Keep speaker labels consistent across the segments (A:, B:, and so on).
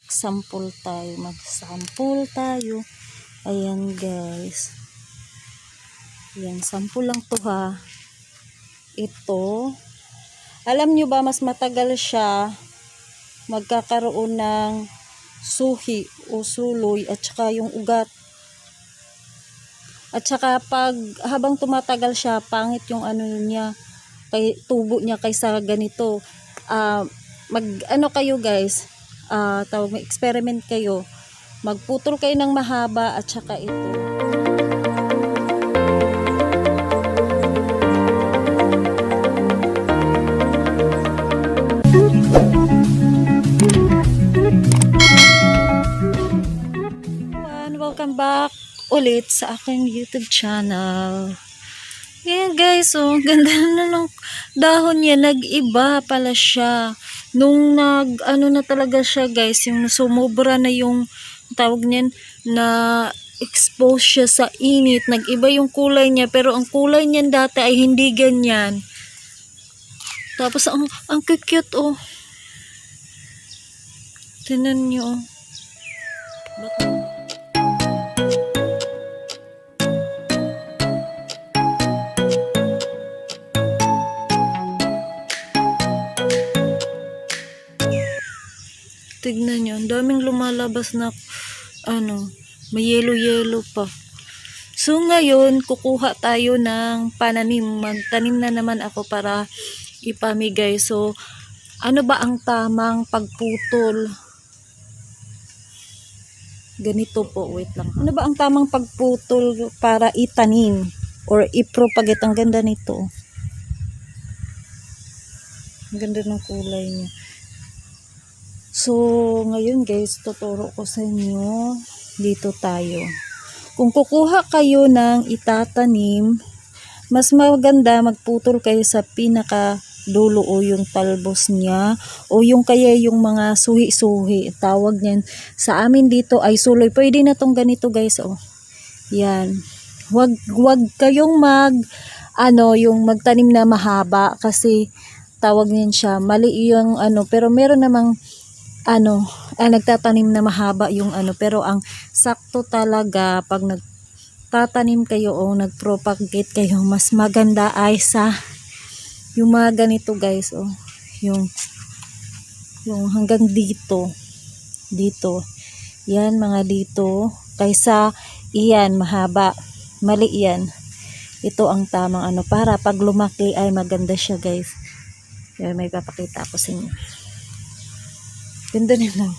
A: Sample tayo. Mag-sample tayo. Ayan guys. Ayan, sample lang to ha. Ito. Alam nyo ba, mas matagal siya magkakaroon ng suhi o suloy at saka yung ugat. At saka pag habang tumatagal siya, pangit yung ano niya, kay tubo niya kaysa ganito. Mag kayo guys, experiment kayo. Magputol kayo ng mahaba at saka ito. Welcome back ulit sa aking YouTube channel. Ayan guys, oh, ganda na ng dahon niya, nag-iba pala siya. Nung na talaga siya guys, yung sumobra na yung tawag niyan, na expose siya sa init, nag-iba yung kulay niya, pero ang kulay niyan dati ay hindi ganyan. Tapos ang cute oh. Tingnan niyo oh. Tignan nyo, ang daming lumalabas na may yellow pa. So ngayon, kukuha tayo ng pananim. Magtanim na naman ako para ipamigay. So, ano ba ang tamang pagputol? Ganito po, wait lang. Ano ba ang tamang pagputol para itanim or ipropagate? Ang ganda nito. Ang ganda ng kulay niya. So, ngayon guys, tuturo ko sa inyo. Dito tayo. Kung kukuha kayo ng itatanim, mas maganda magputol kayo sa pinaka dulo o yung talbos niya o yung kaya yung mga suhi-suhi. Tawag niyan. Sa amin dito ay suloy. Pwede na tong ganito guys. Oh. Yan. Wag kayong yung magtanim na mahaba kasi tawag niyan siya. Mali yung pero meron namang nagtatanim na mahaba yung pero ang sakto talaga pag nagtatanim kayo o nagpropagate kayo, mas maganda ay sa yung mga ganito guys oh, yung hanggang dito yan, mga dito kaysa iyan mahaba, mali yan. Ito ang tamang para pag lumaki ay maganda siya guys. Yan, may papakita ako sa inyo. Ganda nila.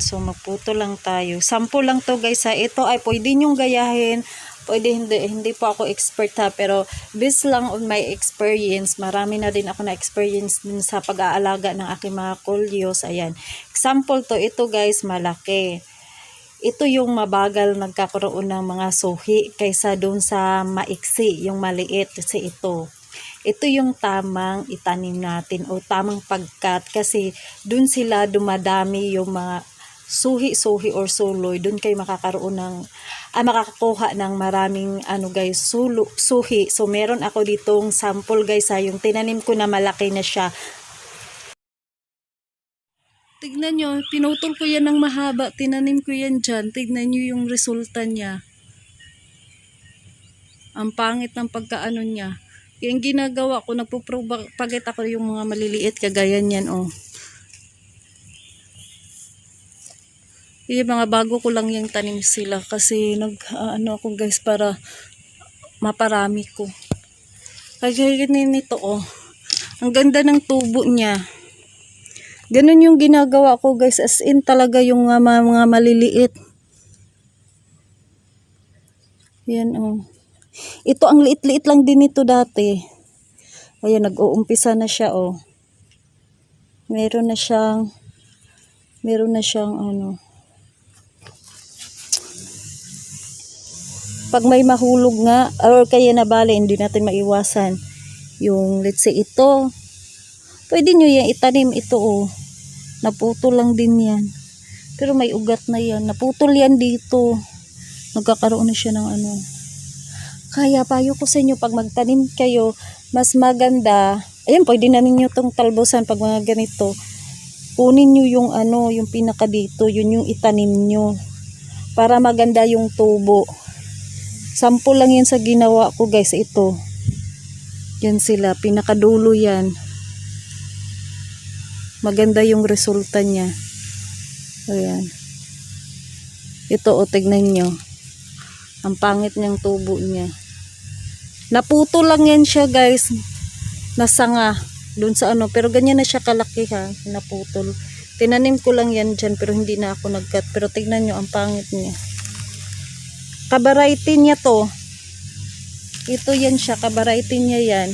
A: So magputo lang tayo. Sample lang to guys ha. Ito ay pwede nyong gayahin. Pwede hindi po ako expert ha. Pero based lang on my experience. Marami na din ako na experience din sa pag-aalaga ng aking mga kulyos. Ayan. Example to. Ito guys malaki. Ito yung mabagal nagkakaroon ng mga suhi kaysa doon sa maiksi. Yung maliit kasi ito. Ito yung tamang itanim natin o tamang pagkat kasi dun sila dumadami yung mga suhi-suhi or suloy. Dun kayo makakaroon ng makakakuha ng maraming guys, suhi. So meron ako ditong sample guys ha, yung tinanim ko na malaki na siya. Tignan nyo, pinutol ko yan ng mahaba, tinanim ko yan dyan. Tignan nyo yung resulta niya. Ang pangit ng pagkaano niya. Yung ginagawa ko, nagpo-propagate ako yung mga maliliit kagaya niyan oh. Yung mga bago ko lang yung tanim sila kasi ako guys para maparami ko. Kaya ganyan nito oh. Ang ganda ng tubo niya. Ganun yung ginagawa ko guys, as in talaga yung mga maliliit. Yan oh. Ito ang liit-liit lang din ito dati. Ayan, nag-uumpisa na siya oh. Meron na siyang pag may mahulog nga or kaya nabali, hindi natin maiwasan yung let's say ito. Pwede nyo yan itanim ito oh. Naputol lang din yan. Pero may ugat na yan. Naputol yan dito. Nagkakaroon na siya ng Kaya payo ko sa inyo, pag magtanim kayo, mas maganda. Ayan, pwede na ninyo itong talbosan pag mga ganito. kunin nyo yung ano, yung pinaka dito, yun yung itanim nyo. Para maganda yung tubo. Sample lang yan sa ginawa ko guys, ito. Yan sila, pinakadulo yan. Maganda yung resulta niya. Ayan. Ito o, tignan nyo. Ang pangit niyang tubo niya. Naputo lang yan siya guys. Nasanga. Doon sa ano. Pero ganyan na siya kalaki ha. Naputol. Tinanim ko lang yan dyan. Pero hindi na ako nag-cut. Pero tignan nyo ang pangit niya. Kabariety niya to. Ito yan siya. Kabariety niya yan.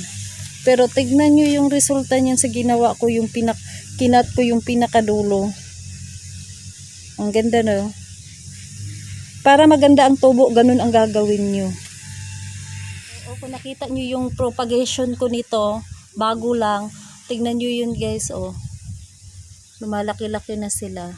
A: Pero tignan nyo yung resulta niyan sa ginawa ko. Yung kinat ko yung pinakadulo. Ang ganda no. Para maganda ang tubo, ganun ang gagawin nyo. O kung nakita nyo yung propagation ko nito, bago lang, tignan nyo yun guys, oh. Lumalaki-laki na sila.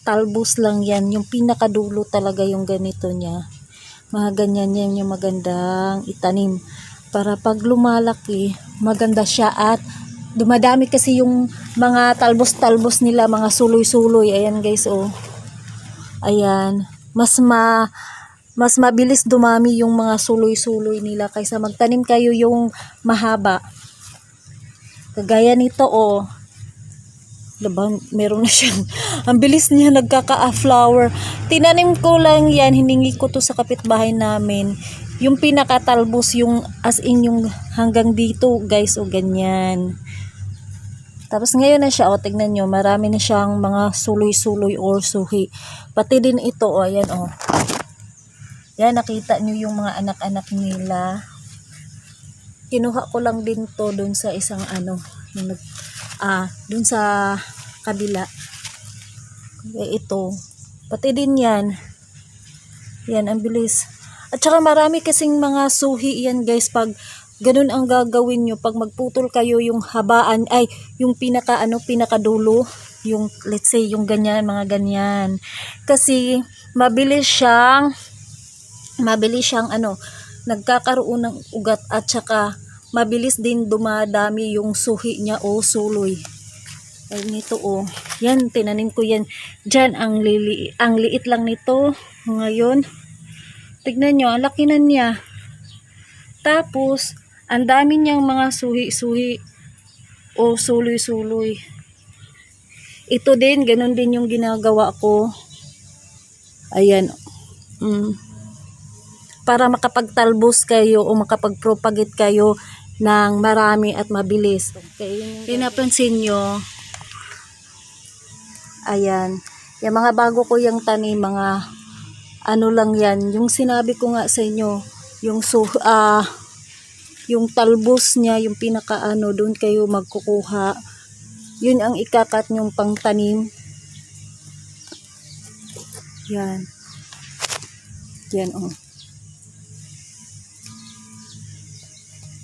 A: Talbos lang yan, yung pinakadulo talaga yung ganito niya. Mga ganyan yan yung magandang itanim. Para pag lumalaki, maganda siya at dumadami kasi yung mga talbos-talbos nila, mga suloy-suloy. Ayan guys, oh. Ayan. Mas mabilis dumami yung mga suloy-suloy nila kaysa magtanim kayo yung mahaba. Kagaya nito, oh. Diba, meron na siyang ang bilis niya nagkaka-flower. Tinanim ko lang yan, hiningi ko to sa kapitbahay namin. Yung pinakatalbos, yung as in yung hanggang dito guys, o ganyan. Tapos ngayon na siya, o tignan nyo, marami na siyang mga suloy-suloy or suhi. Pati din ito, o ayan o. Yan, nakita nyo yung mga anak-anak nila. Kinuha ko lang din to dun sa isang ano, dun sa kabila. Ito, pati din yan. Yan, ang bilis. At saka marami kasing mga suhi yan guys, pag ganun ang gagawin nyo, pag magputol kayo yung habaan, ay, yung pinakadulo, yung, let's say, yung ganyan, mga ganyan. Kasi, mabilis siyang, nagkakaroon ng ugat at saka, mabilis din dumadami yung suhi niya o suloy. Ay nito oh. Yan, tinanim ko yan. Diyan, ang liit lang nito. Ngayon, tignan nyo, ang laki na niya. Tapos, ang dami niyang mga suhi-suhi o suloy-suloy. Ito din, ganun din yung ginagawa ko. Ayan. Para makapagtalbos kayo o makapagpropagate kayo ng marami at mabilis. Okay, napansin nyo, ayan, yung mga bago ko yung tanim, mga ano lang yan, yung sinabi ko nga sa inyo, yung talbos niya, yung pinakaano, doon kayo magkukuha, yun ang ikakat nyong pangtanim. Yan. Yan oh.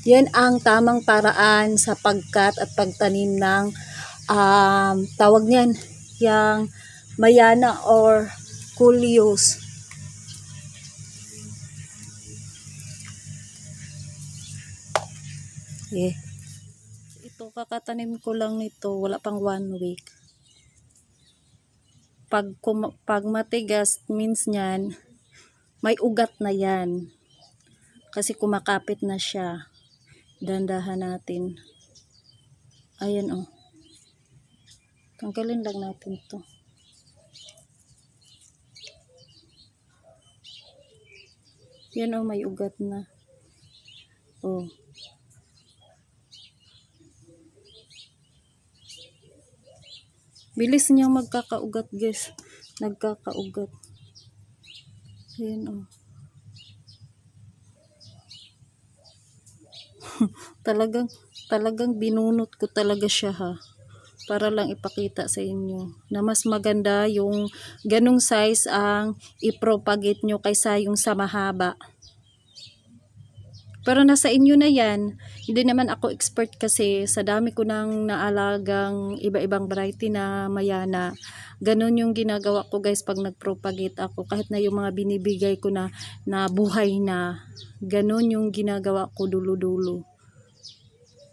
A: Yan ang tamang paraan sa pagkat at pagtanim ng tawag niyan, yung mayana or coleus. Okay. Ito, kakatanim ko lang nito, wala pang 1 week. Pag matigas, means niyan, may ugat na yan. Kasi kumakapit na siya. Dandahan natin. Ayan oh. Tanggalin lang natin to. Yan oh, may ugat na. Oh. Bilis niyang magkakaugat, guys. Nagkakaugat. Ayan, oh. Talagang binunot ko talaga siya, ha. Para lang ipakita sa inyo na mas maganda yung ganung size ang i-propagate nyo kaysa yung sa mahaba. Pero nasa inyo na yan. Hindi naman ako expert kasi sa dami ko nang naalagang iba-ibang variety na mayana. Ganon yung ginagawa ko, guys, pag nag-propagate ako. Kahit na yung mga binibigay ko na buhay na. Ganon yung ginagawa ko dulo-dulo.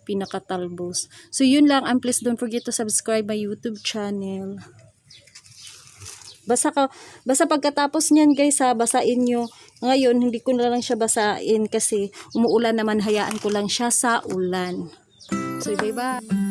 A: Pinakatalbos. So yun lang, and please don't forget to subscribe my YouTube channel. Basta pagkatapos niyan, guys, ha, basain nyo. Ngayon hindi ko na lang siya basain kasi umuulan naman, hayaan ko lang siya sa ulan. So bye bye.